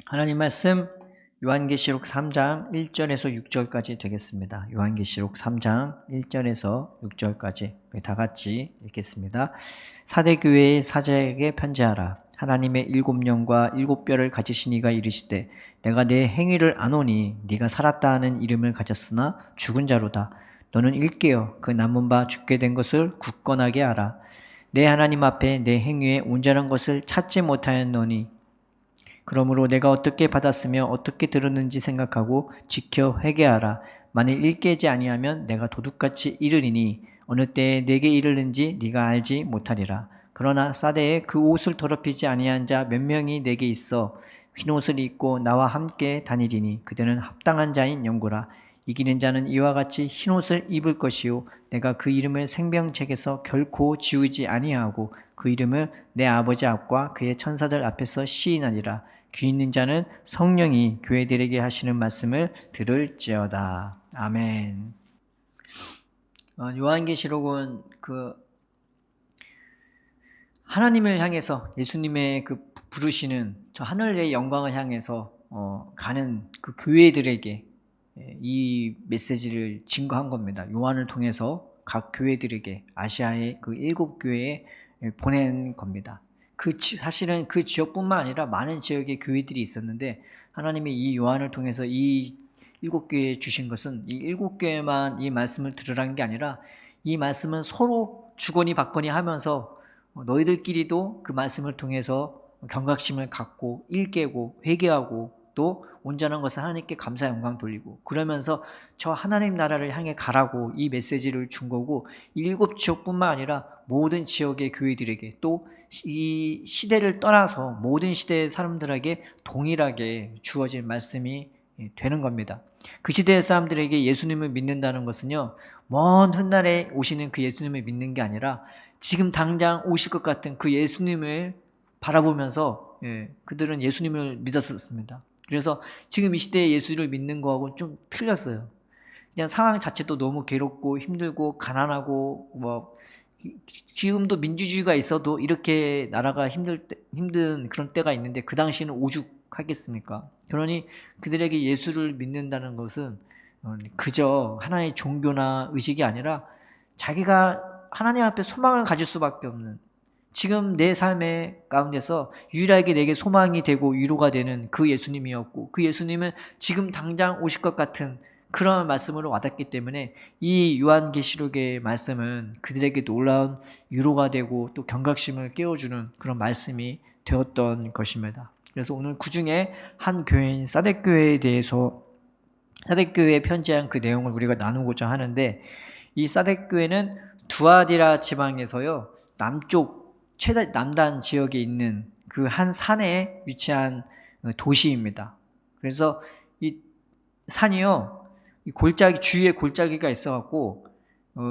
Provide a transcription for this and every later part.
하나님 말씀 요한계시록 3장 1절에서 6절까지 되겠습니다. 요한계시록 3장 1절에서 6절까지 다 같이 읽겠습니다. 사대교회의 사자에게 편지하라. 하나님의 일곱 영과 일곱 뼈를 가지신 이가 이르시되 내가 내 행위를 아노니 네가 살았다 하는 이름을 가졌으나 죽은 자로다. 너는 일깨어 그 남은 바 죽게 된 것을 굳건하게 알아. 내 하나님 앞에 내 행위에 온전한 것을 찾지 못하였노니 그러므로 내가 어떻게 받았으며 어떻게 들었는지 생각하고 지켜 회개하라. 만일 일깨지 아니하면 내가 도둑같이 이르리니 어느 때에 내게 이르는지 네가 알지 못하리라. 그러나 사대에 그 옷을 더럽히지 아니한 자 몇 명이 내게 있어 흰옷을 입고 나와 함께 다니리니 그들은 합당한 자인 영구라. 이기는 자는 이와 같이 흰옷을 입을 것이요 내가 그 이름을 생명책에서 결코 지우지 아니하고 그 이름을 내 아버지 앞과 그의 천사들 앞에서 시인하리라. 귀 있는 자는 성령이 교회들에게 하시는 말씀을 들을지어다. 아멘. 요한계시록은 하나님을 향해서 예수님의 부르시는 저 하늘의 영광을 향해서 가는 그 교회들에게 이 메시지를 증거한 겁니다. 요한을 통해서 각 교회들에게 아시아의 그 7교회에 보낸 겁니다. 사실은 그 지역뿐만 아니라 많은 지역의 교회들이 있었는데 하나님이 이 요한을 통해서 이 7교회에 주신 것은 이 7교회만 이 말씀을 들으라는 게 아니라 이 말씀은 서로 주거니 받거니 하면서 너희들끼리도 그 말씀을 통해서 경각심을 갖고 일깨고 회개하고 또 온전한 것을 하나님께 감사 영광 돌리고 그러면서 저 하나님 나라를 향해 가라고 이 메시지를 준 거고 7지역뿐만 아니라 모든 지역의 교회들에게 또 이 시대를 떠나서 모든 시대의 사람들에게 동일하게 주어진 말씀이 되는 겁니다. 그 시대의 사람들에게 예수님을 믿는다는 것은요, 먼 훗날에 오시는 그 예수님을 믿는 게 아니라 지금 당장 오실 것 같은 그 예수님을 바라보면서 그들은 예수님을 믿었었습니다. 그래서 지금 이 시대에 예수를 믿는 거하고는 좀 틀렸어요. 그냥 상황 자체도 너무 괴롭고 힘들고 가난하고 지금도 민주주의가 있어도 이렇게 나라가 힘든 그런 때가 있는데 그 당시에는 오죽하겠습니까? 그러니 그들에게 예수를 믿는다는 것은 그저 하나의 종교나 의식이 아니라 자기가 하나님 앞에 소망을 가질 수밖에 없는 지금 내 삶의 가운데서 유일하게 내게 소망이 되고 위로가 되는 그 예수님이었고 그 예수님은 지금 당장 오실 것 같은 그런 말씀으로 와닿기 때문에 이 요한계시록의 말씀은 그들에게 놀라운 위로가 되고 또 경각심을 깨워주는 그런 말씀이 되었던 것입니다. 그래서 오늘 그중에 한 교회인 사댓교회에 대해서 사댓교회에 편지한 그 내용을 우리가 나누고자 하는데 이 사댓교회는 두아디라 지방에서요 남쪽 최대 남단 지역에 있는 그 한 산에 위치한 도시입니다. 그래서 이 산이요 이 골짜기 주위에 골짜기가 있어갖고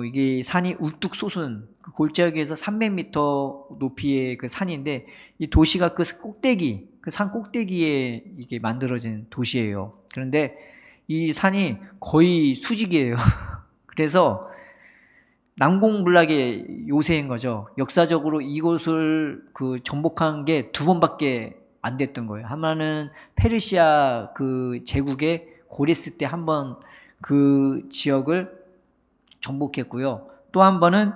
이게 산이 울뚝 솟은 그 골짜기에서 300m 높이의 그 산인데 이 도시가 그 꼭대기 그 산 꼭대기에 이게 만들어진 도시예요. 그런데 이 산이 거의 수직이에요. 그래서 난공불락의 요새인 거죠. 역사적으로 이곳을 정복한 게 2번밖에 안 됐던 거예요. 하나는 페르시아 그 제국의 고레스 때 한 번 그 지역을 정복했고요. 또 한 번은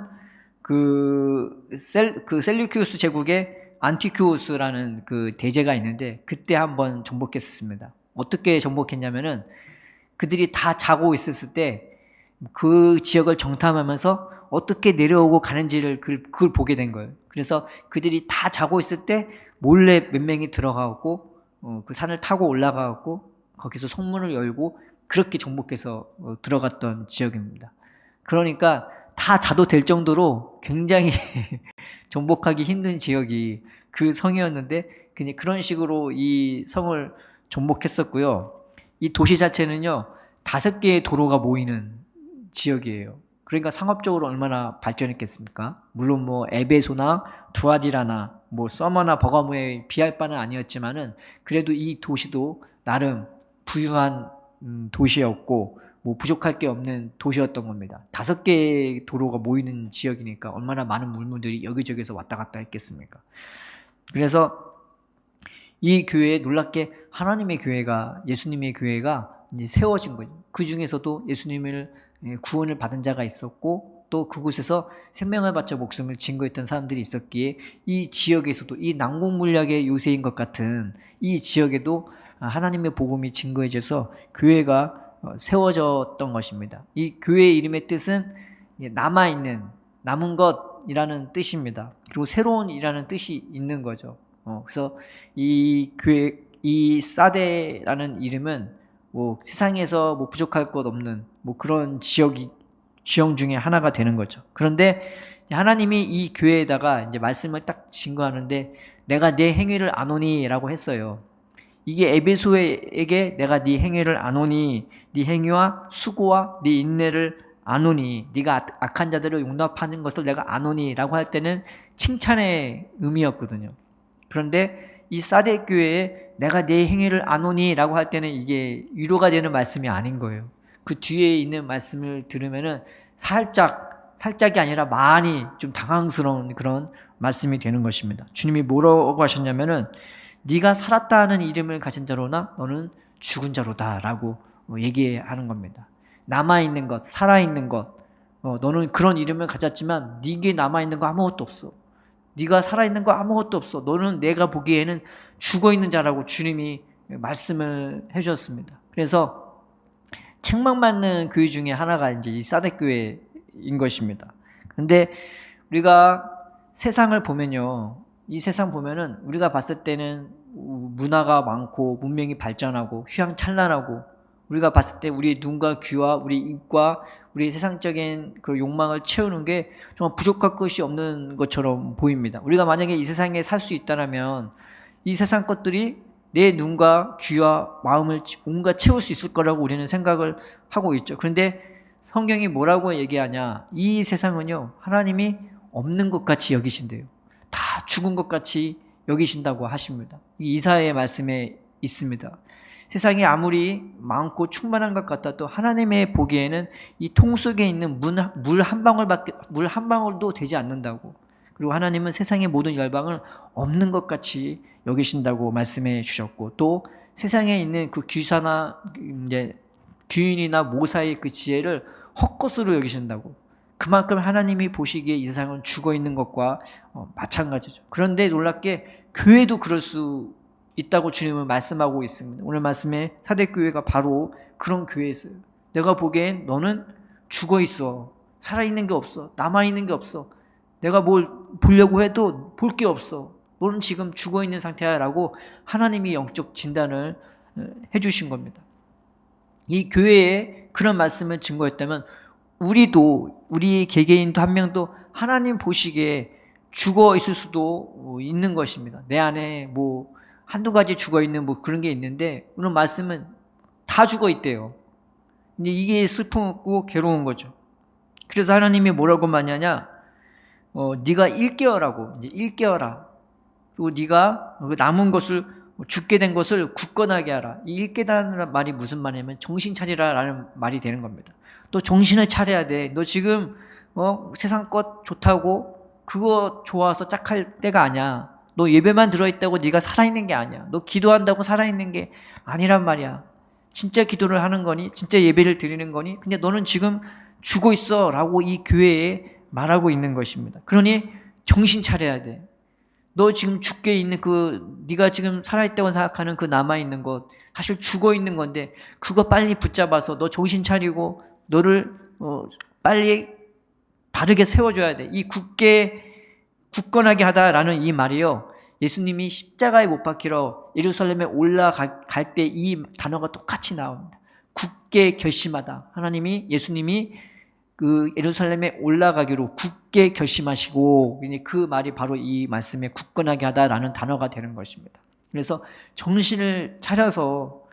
셀류키우스 제국의 안티큐우스라는 그 대제가 있는데 그때 한 번 정복했었습니다. 어떻게 정복했냐면은 그들이 다 자고 있었을 때 그 지역을 정탐하면서 어떻게 내려오고 가는지를 그걸 보게 된 거예요. 그래서 그들이 다 자고 있을 때 몰래 몇 명이 들어가고 그 산을 타고 올라가고 거기서 성문을 열고 그렇게 정복해서 들어갔던 지역입니다. 그러니까 다 자도 될 정도로 굉장히 정복하기 힘든 지역이 그 성이었는데 그냥 그런 식으로 이 성을 정복했었고요. 이 도시 자체는요 5개의 도로가 모이는 지역이에요. 그러니까 상업적으로 얼마나 발전했겠습니까? 물론 에베소나 두아디라나 서머나 버가모에 비할 바는 아니었지만은 그래도 이 도시도 나름 부유한 도시였고 부족할 게 없는 도시였던 겁니다. 5개의 도로가 모이는 지역이니까 얼마나 많은 물건들이 여기저기서 왔다 갔다 했겠습니까? 그래서 이 교회에 놀랍게 하나님의 교회가, 예수님의 교회가 이제 세워진 거죠. 그 중에서도 예수님을 구원을 받은 자가 있었고, 또 그곳에서 생명을 바쳐 목숨을 증거했던 사람들이 있었기에 이 지역에서도, 이 난공불락의 요새인 것 같은 이 지역에도 하나님의 복음이 증거해져서 교회가 세워졌던 것입니다. 이 교회의 이름의 뜻은 남아있는, 남은 것이라는 뜻입니다. 그리고 새로운이라는 뜻이 있는 거죠. 그래서 이 교회, 이 사데라는 이름은 뭐 세상에서 뭐 부족할 것 없는 뭐 그런 지역 중에 하나가 되는 거죠. 그런데 하나님이 이 교회에다가 이제 말씀을 딱 증거하는데, 내가 네 행위를 아노니라고 했어요. 이게 에베소에게 내가 네 행위를 아노니, 네 행위와 수고와 네 인내를 아노니, 네가 악한 자들을 용납하는 것을 내가 아노니라고 할 때는 칭찬의 의미였거든요. 그런데 이 사데 교회에 내가 네 행위를 아노니라고 할 때는 이게 위로가 되는 말씀이 아닌 거예요. 그 뒤에 있는 말씀을 들으면은 살짝이 아니라 많이 좀 당황스러운 그런 말씀이 되는 것입니다. 주님이 뭐라고 하셨냐면은, 네가 살았다 하는 이름을 가진 자로나 너는 죽은 자로다 라고 얘기하는 겁니다. 남아있는 것, 살아있는 것, 너는 그런 이름을 가졌지만 네게 남아있는 거 아무것도 없어. 네가 살아있는 거 아무것도 없어. 너는 내가 보기에는 죽어있는 자라고 주님이 말씀을 해주셨습니다. 그래서 책망받는 교회 중에 하나가 이제 이 사데 교회인 것입니다. 그런데 우리가 세상을 보면요, 이 세상 보면은 우리가 봤을 때는 문화가 많고 문명이 발전하고 휘황찬란하고, 우리가 봤을 때 우리의 눈과 귀와 우리 입과 우리의 세상적인 그 욕망을 채우는 게 정말 부족할 것이 없는 것처럼 보입니다. 우리가 만약에 이 세상에 살 수 있다면 이 세상 것들이 내 눈과 귀와 마음을 온갖 채울 수 있을 거라고 우리는 생각을 하고 있죠. 그런데 성경이 뭐라고 얘기하냐, 이 세상은요 하나님이 없는 것 같이 여기신대요. 다 죽은 것 같이 여기신다고 하십니다. 이사야의 말씀에 있습니다. 세상이 아무리 많고 충만한 것 같아도 하나님의 보기에는 이 통 속에 있는 물 한 방울도 되지 않는다고. 그리고 하나님은 세상의 모든 열방을 없는 것 같이 여기신다고 말씀해 주셨고, 또 세상에 있는 그 귀사나 이제 귀인이나 모사의 그 지혜를 헛것으로 여기신다고. 그만큼 하나님이 보시기에 이 세상은 죽어 있는 것과 마찬가지죠. 그런데 놀랍게 교회도 그럴 수 있다고 주님은 말씀하고 있습니다. 오늘 말씀에 사대교회가 바로 그런 교회였어요. 내가 보기엔 너는 죽어 있어. 살아있는 게 없어. 남아있는 게 없어. 내가 뭘 보려고 해도 볼 게 없어. 너는 지금 죽어 있는 상태야 라고 하나님이 영적 진단을 해주신 겁니다. 이 교회에 그런 말씀을 증거했다면 우리 개개인도 한 명도 하나님 보시기에 죽어 있을 수도 있는 것입니다. 내 안에 뭐 한두 가지 죽어 있는 뭐 그런 게 있는데, 오늘 말씀은 다 죽어 있대요. 근데 이게 슬프고 괴로운 거죠. 그래서 하나님이 뭐라고 말하냐, 네가 일깨어라고, 이제 일깨어라. 그리고 네가 남은 것을, 죽게 된 것을 굳건하게 하라. 이 일깨다는 말이 무슨 말이냐면 정신 차리라라는 말이 되는 겁니다. 또 정신을 차려야 돼. 너 지금 세상 것 좋다고 그거 좋아서 짝할 때가 아니야. 너 예배만 들어있다고 네가 살아있는 게 아니야. 너 기도한다고 살아있는 게 아니란 말이야. 진짜 기도를 하는 거니? 진짜 예배를 드리는 거니? 근데 너는 지금 죽어 있어 라고 이 교회에 말하고 있는 것입니다. 그러니 정신 차려야 돼. 너 지금 죽게 있는 네가 지금 살아있다고 생각하는 그 남아있는 것, 사실 죽어 있는 건데 그거 빨리 붙잡아서 너 정신 차리고 너를 빨리 바르게 세워줘야 돼. 이 굳건하게 하다라는 이 말이요, 예수님이 십자가에 못 박히러 예루살렘에 올라갈 때 이 단어가 똑같이 나옵니다. 굳게 결심하다. 예수님이 그 예루살렘에 올라가기로 굳게 결심하시고, 그 말이 바로 이 말씀에 굳건하게 하다라는 단어가 되는 것입니다. 그래서 정신을 차려서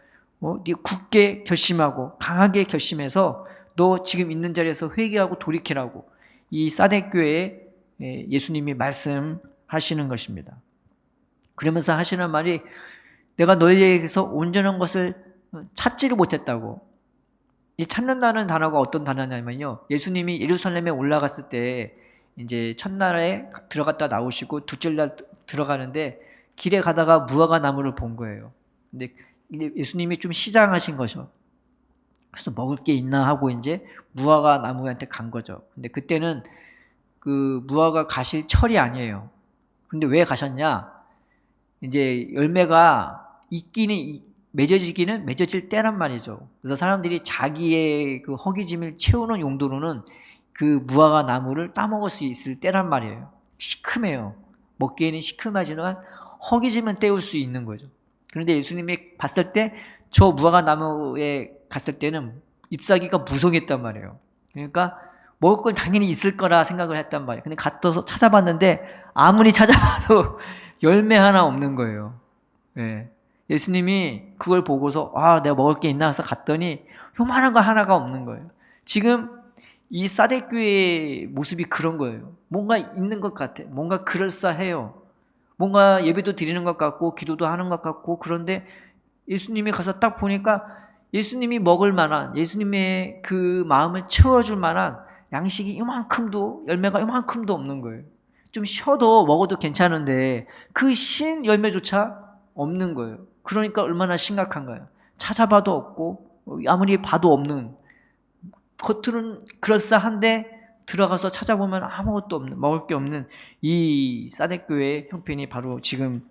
네 굳게 결심하고 강하게 결심해서 너 지금 있는 자리에서 회개하고 돌이키라고 이 사대 교회에 예수님이 말씀하시는 것입니다. 그러면서 하시는 말이, 내가 너희에게서 온전한 것을 찾지를 못했다고. 이 찾는다는 단어가 어떤 단어냐면요, 예수님이 예루살렘에 올라갔을 때 이제 첫날에 들어갔다 나오시고 둘째 날 들어가는데 길에 가다가 무화과 나무를 본 거예요. 근데 예수님이 좀 시장하신 거죠. 그래서 먹을 게 있나 하고 이제 무화과 나무한테 간 거죠. 근데 그때는 그 무화과 가실 철이 아니에요. 근데 왜 가셨냐? 이제 열매가 맺어지기는 맺어질 때란 말이죠. 그래서 사람들이 자기의 그 허기짐을 채우는 용도로는 그 무화과 나무를 따먹을 수 있을 때란 말이에요. 시큼해요. 먹기에는 시큼하지만 허기짐은 때울 수 있는 거죠. 그런데 예수님이 봤을 때 저 무화과 나무에 갔을 때는 잎사귀가 무성했단 말이에요. 그러니까 먹을 건 당연히 있을 거라 생각을 했단 말이에요. 근데 갔다 찾아봤는데 아무리 찾아봐도 열매 하나 없는 거예요. 예. 예수님이 그걸 보고서 내가 먹을 게 있나 해서 갔더니 요만한 거 하나가 없는 거예요. 지금 이 사대교회의 모습이 그런 거예요. 뭔가 있는 것 같아. 뭔가 그럴싸해요. 뭔가 예배도 드리는 것 같고 기도도 하는 것 같고 그런데 예수님이 가서 딱 보니까 예수님이 먹을 만한 예수님의 그 마음을 채워줄 만한 양식이 이만큼도 열매가 이만큼도 없는 거예요. 좀 쉬어도 먹어도 괜찮은데 그 신 열매조차 없는 거예요. 그러니까 얼마나 심각한가요? 찾아봐도 없고 아무리 봐도 없는 겉으로는 그럴싸한데 들어가서 찾아보면 아무것도 없는 먹을 게 없는 이 사대교회의 형편이 바로 지금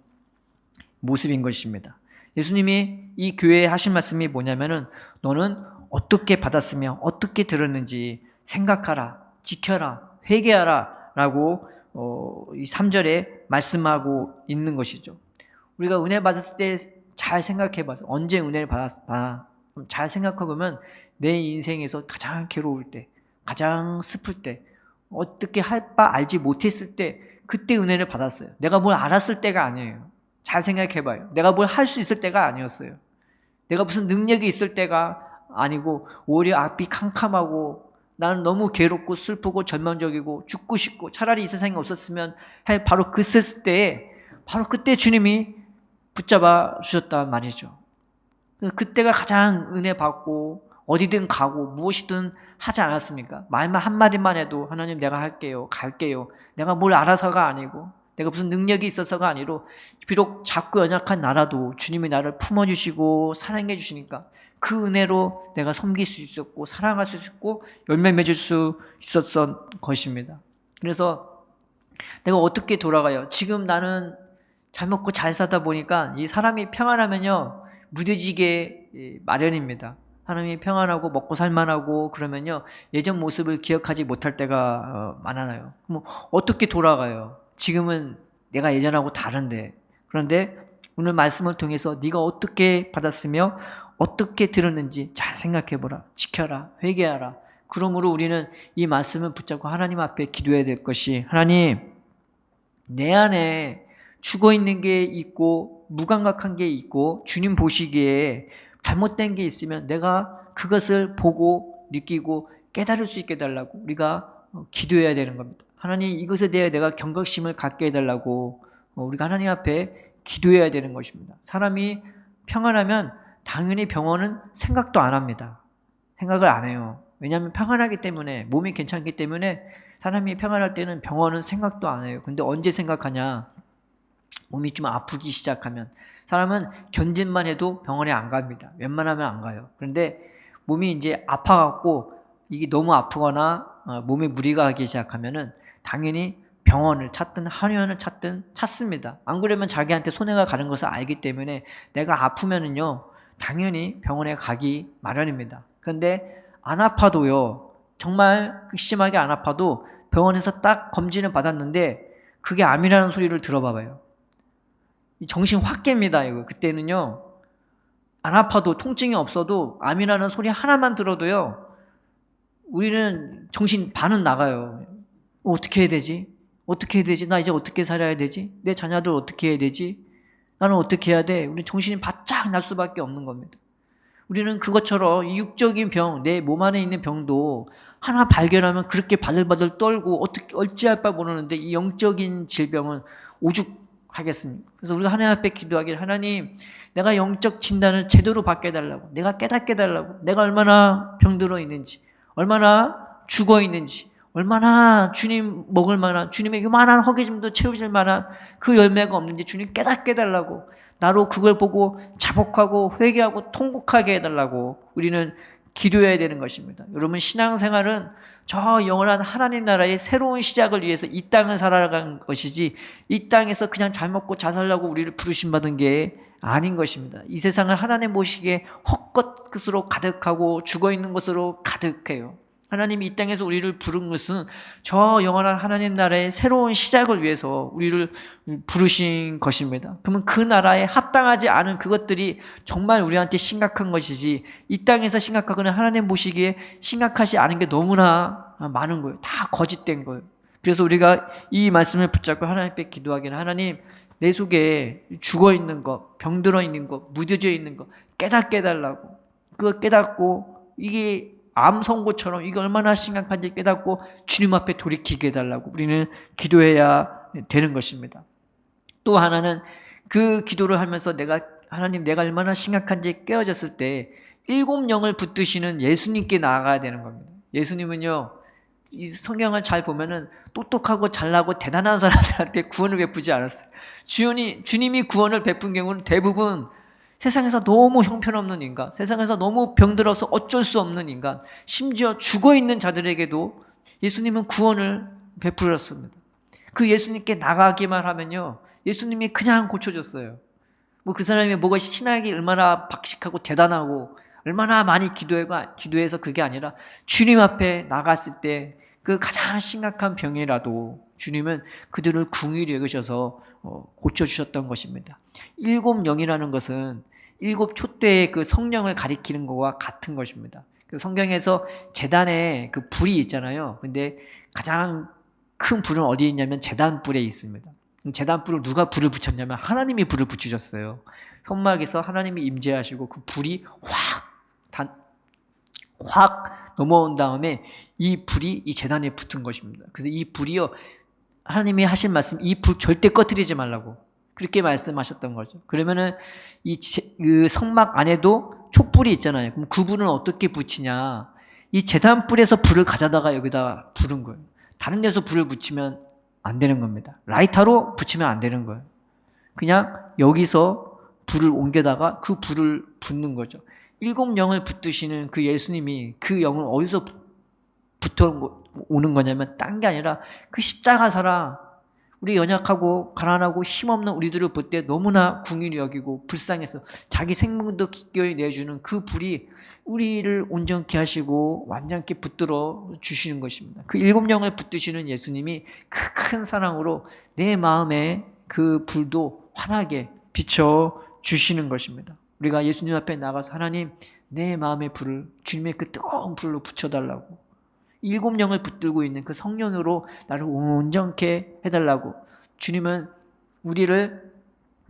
모습인 것입니다. 예수님이 이 교회에 하신 말씀이 뭐냐면은 너는 어떻게 받았으며 어떻게 들었는지 생각하라, 지켜라, 회개하라 라고 이 3절에 말씀하고 있는 것이죠. 우리가 은혜 받았을 때 잘 생각해 봐서 언제 은혜를 받았나 잘 생각해 보면 내 인생에서 가장 괴로울 때, 가장 슬플 때, 어떻게 할 바 알지 못했을 때 그때 은혜를 받았어요. 내가 뭘 알았을 때가 아니에요. 잘 생각해 봐요. 내가 뭘 할 수 있을 때가 아니었어요. 내가 무슨 능력이 있을 때가 아니고 오히려 앞이 캄캄하고 나는 너무 괴롭고 슬프고 절망적이고 죽고 싶고 차라리 이 세상에 없었으면 할 바로 그랬을 때에 바로 그때 주님이 붙잡아 주셨단 말이죠. 그때가 가장 은혜 받고 어디든 가고 무엇이든 하지 않았습니까? 말만 한마디만 해도 하나님 내가 할게요. 갈게요. 내가 뭘 알아서가 아니고 내가 무슨 능력이 있어서가 아니로 비록 작고 연약한 나라도 주님이 나를 품어주시고 사랑해 주시니까 그 은혜로 내가 섬길 수 있었고 사랑할 수 있었고 열매 맺을 수 있었던 것입니다. 그래서 내가 어떻게 돌아가요? 지금 나는 잘 먹고 잘 사다 보니까 이 사람이 평안하면요 무뎌지게 마련입니다. 사람이 평안하고 먹고 살만하고 그러면요 예전 모습을 기억하지 못할 때가 많아요. 그럼 어떻게 돌아가요? 지금은 내가 예전하고 다른데 그런데 오늘 말씀을 통해서 네가 어떻게 받았으며 어떻게 들었는지 잘 생각해보라. 지켜라. 회개하라. 그러므로 우리는 이 말씀을 붙잡고 하나님 앞에 기도해야 될 것이 하나님 내 안에 죽어있는 게 있고 무감각한 게 있고 주님 보시기에 잘못된 게 있으면 내가 그것을 보고 느끼고 깨달을 수 있게 해달라고 우리가 기도해야 되는 겁니다. 하나님 이것에 대해 내가 경각심을 갖게 해달라고 우리가 하나님 앞에 기도해야 되는 것입니다. 사람이 평안하면 당연히 병원은 생각도 안 합니다. 생각을 안 해요. 왜냐하면 평안하기 때문에 몸이 괜찮기 때문에 사람이 평안할 때는 병원은 생각도 안 해요. 근데 언제 생각하냐? 몸이 좀 아프기 시작하면 사람은 견딜만 해도 병원에 안 갑니다. 웬만하면 안 가요. 그런데 몸이 이제 아파갖고 이게 너무 아프거나 몸에 무리가 가기 시작하면은 당연히 병원을 찾든 한의원을 찾든 찾습니다. 안 그러면 자기한테 손해가 가는 것을 알기 때문에 내가 아프면은요 당연히 병원에 가기 마련입니다. 그런데 안 아파도요 정말 심하게 안 아파도 병원에서 딱 검진을 받았는데 그게 암이라는 소리를 들어봐봐요. 정신 확 깹니다. 이거 그때는요 안 아파도 통증이 없어도 암이라는 소리 하나만 들어도요 우리는 정신 반은 나가요. 어떻게 해야 되지? 어떻게 해야 되지? 나 이제 어떻게 살아야 되지? 내 자녀들 어떻게 해야 되지? 나는 어떻게 해야 돼? 우리 정신이 바짝 날 수밖에 없는 겁니다. 우리는 그것처럼 육적인 병, 내 몸 안에 있는 병도 하나 발견하면 그렇게 바들바들 떨고 어떻게 어찌할 바 모르는데 이 영적인 질병은 오죽하겠습니까? 그래서 우리가 하나님 앞에 기도하길 하나님 내가 영적 진단을 제대로 받게 해달라고 내가 깨닫게 해달라고 내가 얼마나 병들어 있는지 얼마나 죽어 있는지 얼마나 주님 먹을 만한, 주님의 요만한 허기짐도 채우질 만한 그 열매가 없는지 주님 깨닫게 해달라고, 나로 그걸 보고 자복하고 회개하고 통곡하게 해달라고 우리는 기도해야 되는 것입니다. 여러분, 신앙생활은 저 영원한 하나님 나라의 새로운 시작을 위해서 이 땅을 살아가는 것이지, 이 땅에서 그냥 잘 먹고 잘 살라고 우리를 부르심 받은 게 아닌 것입니다. 이 세상은 하나님 보시기에 헛것으로 가득하고 죽어있는 것으로 가득해요. 하나님이 이 땅에서 우리를 부른 것은 저 영원한 하나님 나라의 새로운 시작을 위해서 우리를 부르신 것입니다. 그러면 그 나라에 합당하지 않은 그것들이 정말 우리한테 심각한 것이지, 이 땅에서 심각하거나 하나님 보시기에 심각하지 않은 게 너무나 많은 거예요. 다 거짓된 거예요. 그래서 우리가 이 말씀을 붙잡고 하나님 앞에 기도하기는, 하나님, 내 속에 죽어있는 것, 병들어 있는 것, 무뎌져 있는 것 깨닫게 해달라고, 그걸 깨닫고 이게 암 선고처럼 이게 얼마나 심각한지 깨닫고 주님 앞에 돌이키게 해달라고 우리는 기도해야 되는 것입니다. 또 하나는, 그 기도를 하면서 하나님, 내가 얼마나 심각한지 깨어졌을 때 7영을 붙드시는 예수님께 나아가야 되는 겁니다. 예수님은요, 이 성경을 잘 보면은 똑똑하고 잘나고 대단한 사람들한테 구원을 베푸지 않았어요. 주님이 구원을 베푼 경우는 대부분 세상에서 너무 형편없는 인간, 세상에서 너무 병들어서 어쩔 수 없는 인간, 심지어 죽어있는 자들에게도 예수님은 구원을 베풀었습니다. 그 예수님께 나가기만 하면요, 예수님이 그냥 고쳐줬어요. 그 사람이 뭐가 신학이 얼마나 박식하고 대단하고 얼마나 많이 기도해서 그게 아니라, 주님 앞에 나갔을 때 그 가장 심각한 병이라도 주님은 그들을 긍휼히 여기셔서 고쳐주셨던 것입니다. 7영이라는 것은 7촛대의 그 성령을 가리키는 것과 같은 것입니다. 그 성경에서 제단에 그 불이 있잖아요. 근데 가장 큰 불은 어디에 있냐면 제단불에 있습니다. 제단불을 누가 불을 붙였냐면 하나님이 불을 붙이셨어요. 성막에서 하나님이 임재하시고 그 불이 확 넘어온 다음에 이 불이 이 제단에 붙은 것입니다. 그래서 이 불이요, 하나님이 하신 말씀, 이 불 절대 꺼뜨리지 말라고 그렇게 말씀하셨던 거죠. 그러면은 그 성막 안에도 촛불이 있잖아요. 그럼 그 불은 어떻게 붙이냐? 이 제단불에서 불을 가져다가 여기다 부른 거예요. 다른 데서 불을 붙이면 안 되는 겁니다. 라이터로 붙이면 안 되는 거예요. 그냥 여기서 불을 옮겨다가 그 불을 붓는 거죠. 7영을 붙드시는 그 예수님이 그 영을 어디서 붙어 오는 거냐면 딴 게 아니라 그 십자가 사랑, 우리 연약하고 가난하고 힘없는 우리들을 볼 때 너무나 긍휼히 여기고 불쌍해서 자기 생명도 기꺼이 내주는 그 불이 우리를 온전케 하시고 완전케 붙들어 주시는 것입니다. 그 7영을 붙드시는 예수님이 그 큰 사랑으로 내 마음에 그 불도 환하게 비춰 주시는 것입니다. 우리가 예수님 앞에 나가서, 하나님, 내 마음의 불을 주님의 그 뜨거운 불로 붙여달라고, 7영을 붙들고 있는 그 성령으로 나를 온전케 해달라고, 주님은 우리를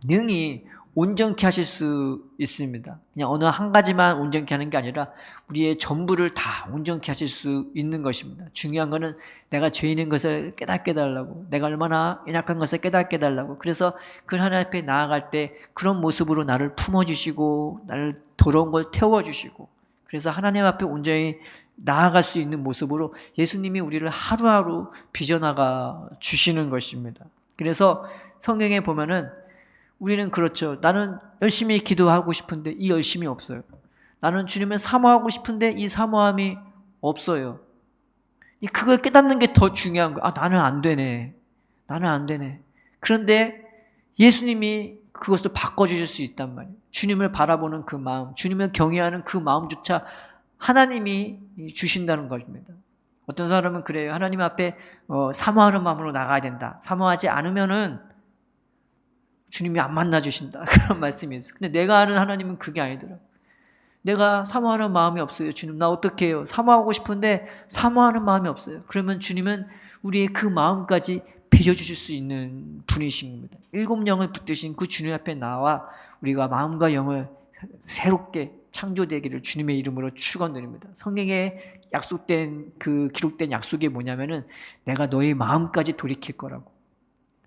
능히 온전케 하실 수 있습니다. 그냥 어느 한 가지만 온전케 하는 게 아니라 우리의 전부를 다 온전케 하실 수 있는 것입니다. 중요한 거는 내가 죄인인 것을 깨닫게 해달라고, 내가 얼마나 연약한 것을 깨닫게 해달라고. 그래서 그 하나님 앞에 나아갈 때 그런 모습으로 나를 품어주시고 나를 더러운 걸 태워주시고, 그래서 하나님 앞에 온전히 나아갈 수 있는 모습으로 예수님이 우리를 하루하루 빚어나가 주시는 것입니다. 그래서 성경에 보면은 우리는 그렇죠. 나는 열심히 기도하고 싶은데 이 열심이 없어요. 나는 주님을 사모하고 싶은데 이 사모함이 없어요. 그걸 깨닫는 게 더 중요한 거예요. 나는 안 되네. 나는 안 되네. 그런데 예수님이 그것을 바꿔주실 수 있단 말이에요. 주님을 바라보는 그 마음, 주님을 경외하는 그 마음조차 하나님이 주신다는 것입니다. 어떤 사람은 그래요. 하나님 앞에 사모하는 마음으로 나가야 된다. 사모하지 않으면은 주님이 안 만나주신다. 그런 말씀이 있어요. 근데 내가 아는 하나님은 그게 아니더라고요. 내가 사모하는 마음이 없어요. 주님, 나 어떻게 해요? 사모하고 싶은데 사모하는 마음이 없어요. 그러면 주님은 우리의 그 마음까지 빚어주실 수 있는 분이신 겁니다. 7영을 붙드신 그 주님 앞에 나와 우리가 마음과 영을 새롭게 창조되기를 주님의 이름으로 축원드립니다. 성경에 약속된 그 기록된 약속이 뭐냐면은 내가 너의 마음까지 돌이킬 거라고.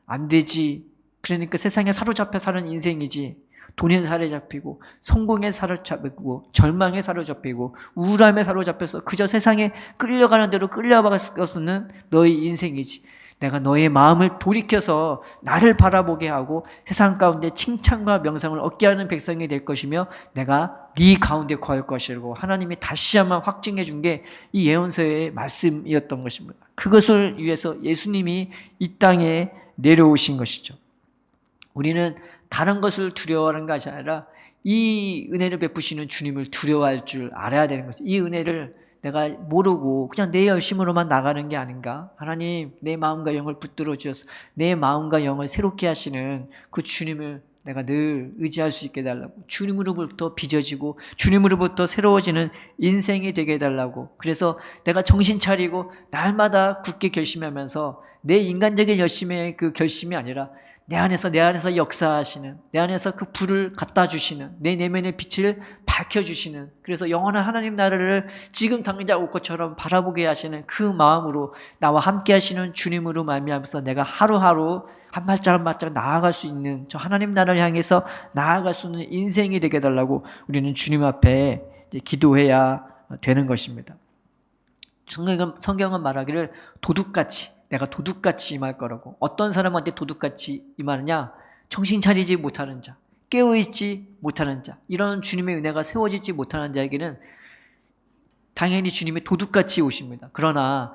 안 되지. 그러니까 세상에 사로잡혀 사는 인생이지. 돈에 사로잡히고 성공에 사로잡히고 절망에 사로잡히고 우울함에 사로잡혀서 그저 세상에 끌려가는 대로 끌려갈 것은 너의 인생이지. 내가 너의 마음을 돌이켜서 나를 바라보게 하고 세상 가운데 칭찬과 명상을 얻게 하는 백성이 될 것이며 내가 네 가운데 거할 것이라고 하나님이 다시 한번 확증해 준 게 이 예언서의 말씀이었던 것입니다. 그것을 위해서 예수님이 이 땅에 내려오신 것이죠. 우리는 다른 것을 두려워하는 것이 아니라 이 은혜를 베푸시는 주님을 두려워할 줄 알아야 되는 거죠. 이 은혜를 내가 모르고 그냥 내 열심으로만 나가는 게 아닌가? 하나님, 내 마음과 영을 붙들어 주셔서 내 마음과 영을 새롭게 하시는 그 주님을 내가 늘 의지할 수 있게 해달라고, 주님으로부터 빚어지고 주님으로부터 새로워지는 인생이 되게 해달라고. 그래서 내가 정신 차리고 날마다 굳게 결심하면서 내 인간적인 열심의 그 결심이 아니라 내 안에서 역사하시는, 내 안에서 그 불을 갖다 주시는, 내 내면의 빛을 밝혀주시는, 그래서 영원한 하나님 나라를 지금 당장 올 것처럼 바라보게 하시는 그 마음으로 나와 함께 하시는 주님으로 말미암아서 내가 하루하루 한 발짝 한 발짝 나아갈 수 있는, 저 하나님 나라를 향해서 나아갈 수 있는 인생이 되게 해달라고 우리는 주님 앞에 기도해야 되는 것입니다. 성경은 말하기를 도둑같이, 내가 도둑같이 임할 거라고. 어떤 사람한테 도둑같이 임하느냐? 정신 차리지 못하는 자, 깨어있지 못하는 자, 이런 주님의 은혜가 세워지지 못하는 자에게는 당연히 주님이 도둑같이 오십니다. 그러나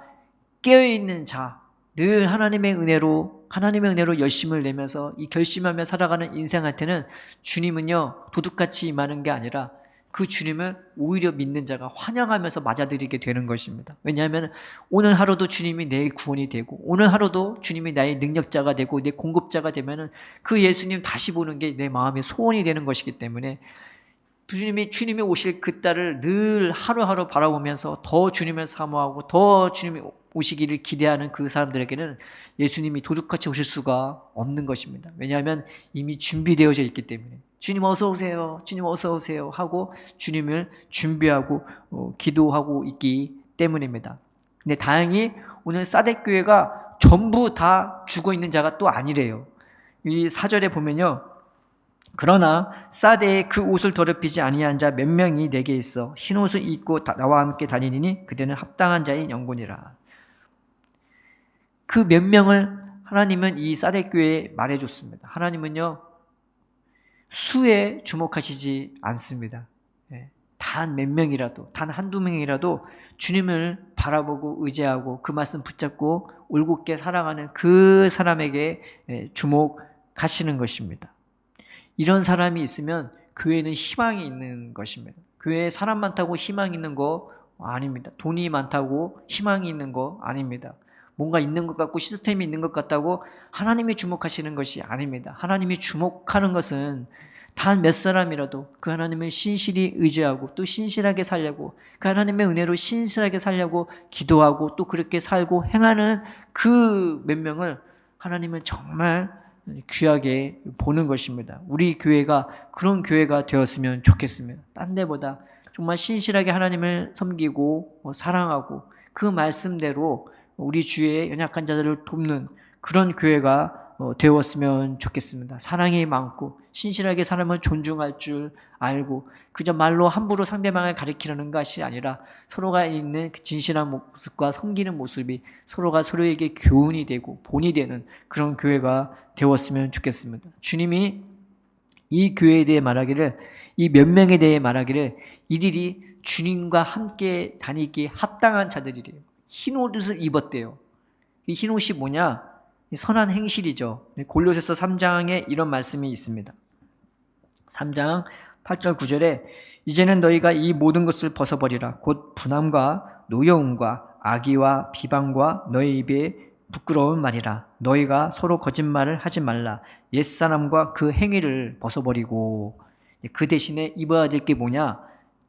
깨어있는 자, 늘 하나님의 은혜로 열심을 내면서 이 결심하며 살아가는 인생한테는 주님은요 도둑같이 임하는 게 아니라 그 주님을 오히려 믿는 자가 환영하면서 맞아들이게 되는 것입니다. 왜냐하면 오늘 하루도 주님이 내 구원이 되고, 오늘 하루도 주님이 나의 능력자가 되고 내 공급자가 되면은 그 예수님 다시 보는 게 내 마음의 소원이 되는 것이기 때문에 주님이 오실 그 날을 늘 하루하루 바라보면서 더 주님을 사모하고 더 주님이 오시기를 기대하는 그 사람들에게는 예수님이 도둑같이 오실 수가 없는 것입니다. 왜냐하면 이미 준비되어져 있기 때문에 주님 어서 오세요, 주님 어서 오세요 하고 주님을 준비하고 기도하고 있기 때문입니다. 근데 다행히 오늘 사뎃 교회가 전부 다 죽어 있는 자가 또 아니래요. 이 4절에 보면요, 그러나 사대에 그 옷을 더럽히지 아니한 자 몇 명이 내게 있어 흰 옷을 입고 나와 함께 다니니 그들은 합당한 자의 영혼이라. 그 몇 명을 하나님은 이 사뎃 교회에 말해줬습니다. 하나님은요 수에 주목하시지 않습니다. 단 몇 명이라도, 단 한두 명이라도 주님을 바라보고 의지하고 그 말씀 붙잡고 올곧게 살아가는 그 사람에게 주목하시는 것입니다. 이런 사람이 있으면 교회는 희망이 있는 것입니다. 교회에 사람 많다고 희망이 있는 거 아닙니다. 돈이 많다고 희망이 있는 거 아닙니다. 뭔가 있는 것 같고 시스템이 있는 것 같다고 하나님이 주목하시는 것이 아닙니다. 하나님이 주목하는 것은 단 몇 사람이라도 그 하나님을 신실히 의지하고 또 신실하게 살려고, 그 하나님의 은혜로 신실하게 살려고 기도하고 또 그렇게 살고 행하는 그 몇 명을 하나님은 정말 귀하게 보는 것입니다. 우리 교회가 그런 교회가 되었으면 좋겠습니다. 딴 데보다 정말 신실하게 하나님을 섬기고 사랑하고 그 말씀대로 우리 주위의 연약한 자들을 돕는 그런 교회가 되었으면 좋겠습니다. 사랑이 많고 신실하게 사람을 존중할 줄 알고 그저 말로 함부로 상대방을 가리키려는 것이 아니라 서로가 있는 그 진실한 모습과 섬기는 모습이 서로가 서로에게 교훈이 되고 본이 되는 그런 교회가 되었으면 좋겠습니다. 주님이 이 교회에 대해 말하기를, 이 몇 명에 대해 말하기를 이들이 주님과 함께 다니기에 합당한 자들이래요. 흰 옷을 입었대요. 이 흰 옷이 뭐냐? 선한 행실이죠. 골로새서 3장에 이런 말씀이 있습니다. 3장 8절 9절에 이제는 너희가 이 모든 것을 벗어버리라. 곧 분함과 노여움과 악의와 비방과 너희 입에 부끄러운 말이라. 너희가 서로 거짓말을 하지 말라. 옛사람과 그 행위를 벗어버리고. 그 대신에 입어야 될 게 뭐냐?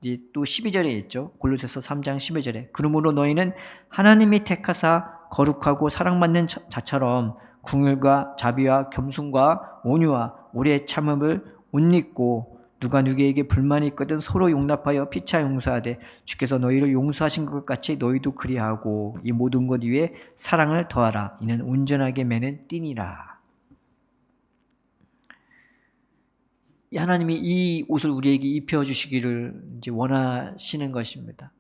이제 또 12절에 있죠. 골로새서 3장 12절에 그러므로 너희는 하나님이 택하사 거룩하고 사랑받는 자처럼 긍휼과 자비와 겸손과 온유와 오래 참음을 옷 입고 누가 누구에게 불만이 있거든 서로 용납하여 피차 용서하되 주께서 너희를 용서하신 것 같이 너희도 그리하고 이 모든 것 위에 사랑을 더하라. 이는 온전하게 매는 띠니라. 하나님이 이 옷을 우리에게 입혀주시기를 이제 원하시는 것입니다.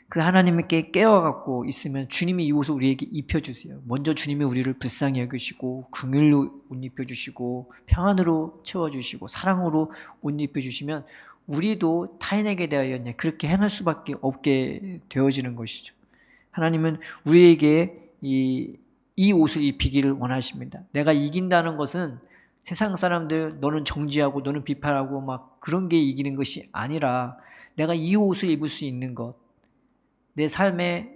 그 하나님께 깨어갖고 있으면 주님이 이 옷을 우리에게 입혀주세요. 먼저 주님이 우리를 불쌍히 여기시고 긍휼로 옷 입혀주시고 평안으로 채워주시고 사랑으로 옷 입혀주시면 우리도 타인에게 대하여 그렇게 행할 수밖에 없게 되어지는 것이죠. 하나님은 우리에게 이 옷을 입히기를 원하십니다. 내가 이긴다는 것은 세상 사람들 너는 정죄하고 너는 비판하고 막 그런 게 이기는 것이 아니라 내가 이 옷을 입을 수 있는 것, 내 삶에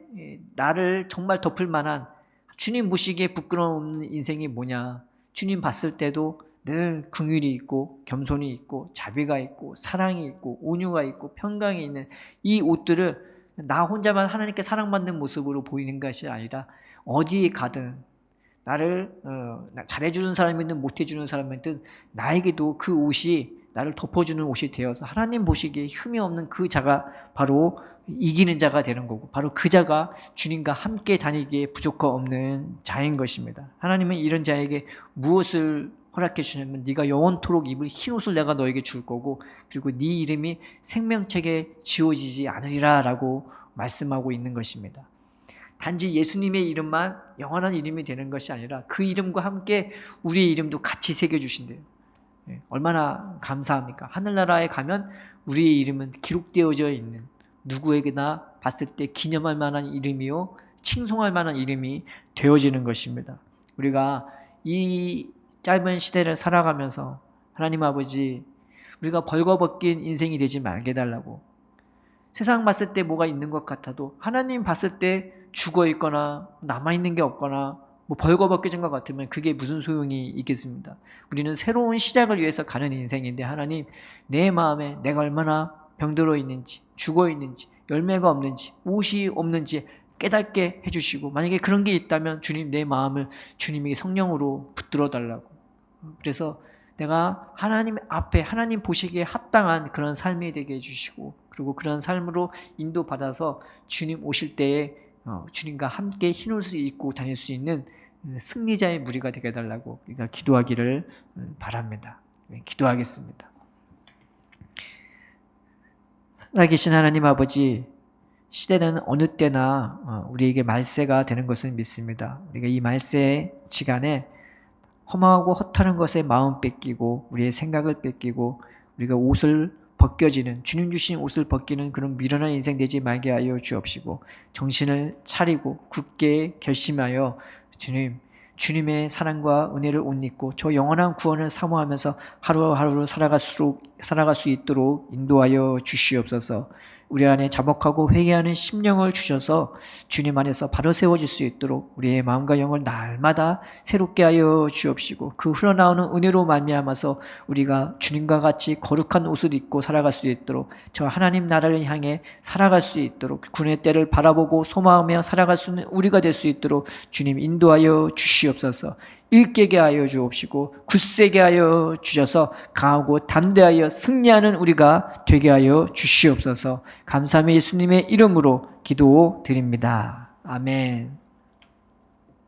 나를 정말 덮을 만한 주님 보시기에 부끄러운 인생이 뭐냐, 주님 봤을 때도 늘 긍휼이 있고 겸손이 있고 자비가 있고 사랑이 있고 온유가 있고 평강이 있는 이 옷들을 나 혼자만 하나님께 사랑받는 모습으로 보이는 것이 아니라 어디에 가든 나를 잘해주는 사람이든 못해주는 사람이든 나에게도 그 옷이 나를 덮어주는 옷이 되어서 하나님 보시기에 흠이 없는 그 자가 바로 이기는 자가 되는 거고 바로 그 자가 주님과 함께 다니기에 부족함 없는 자인 것입니다. 하나님은 이런 자에게 무엇을 허락해 주냐면 네가 영원토록 입을 흰옷을 내가 너에게 줄 거고 그리고 네 이름이 생명책에 지워지지 않으리라 라고 말씀하고 있는 것입니다. 단지 예수님의 이름만 영원한 이름이 되는 것이 아니라 그 이름과 함께 우리의 이름도 같이 새겨주신대요. 얼마나 감사합니까? 하늘나라에 가면 우리의 이름은 기록되어져 있는 누구에게나 봤을 때 기념할 만한 이름이요 칭송할 만한 이름이 되어지는 것입니다. 우리가 이 짧은 시대를 살아가면서 하나님 아버지 우리가 벌거벗긴 인생이 되지 말게 해달라고 세상 봤을 때 뭐가 있는 것 같아도 하나님 봤을 때 죽어있거나 남아있는 게 없거나 뭐 벌거벗겨진 것 같으면 그게 무슨 소용이 있겠습니다. 우리는 새로운 시작을 위해서 가는 인생인데 하나님 내 마음에 내가 얼마나 병들어 있는지 죽어 있는지 열매가 없는지 옷이 없는지 깨닫게 해주시고 만약에 그런 게 있다면 주님 내 마음을 주님에게 성령으로 붙들어 달라고 그래서 내가 하나님 앞에 하나님 보시기에 합당한 그런 삶이 되게 해주시고 그리고 그런 삶으로 인도받아서 주님 오실 때에 주님과 함께 흰옷을 입고 다닐 수 있는 승리자의 무리가 되게 해달라고 우리가 기도하기를 바랍니다. 기도하겠습니다. 살아계신 하나님 아버지 시대는 어느 때나 우리에게 말세가 되는 것을 믿습니다. 우리가 이 말세 시간에 험하고 허탈한 것에 마음 뺏기고 우리의 생각을 뺏기고 우리가 옷을 벗겨지는 주님 주신 옷을 벗기는 그런 미련한 인생 되지 말게 하여 주옵시고 정신을 차리고 굳게 결심하여 주님의 사랑과 은혜를 옷 입고 저 영원한 구원을 사모하면서 하루하루 살아갈 수 있도록 인도하여 주시옵소서. 우리 안에 자복하고 회개하는 심령을 주셔서 주님 안에서 바로 세워질 수 있도록 우리의 마음과 영을 날마다 새롭게 하여 주옵시고 그 흘러나오는 은혜로 말미암아서 우리가 주님과 같이 거룩한 옷을 입고 살아갈 수 있도록 저 하나님 나라를 향해 살아갈 수 있도록 군의 때를 바라보고 소망하며 살아갈 수 있는 우리가 될 수 있도록 주님 인도하여 주시옵소서. 일깨게 하여 주옵시고 굳세게 하여 주셔서 강하고 담대하여 승리하는 우리가 되게 하여 주시옵소서. 감사함이 예수님의 이름으로 기도드립니다. 아멘.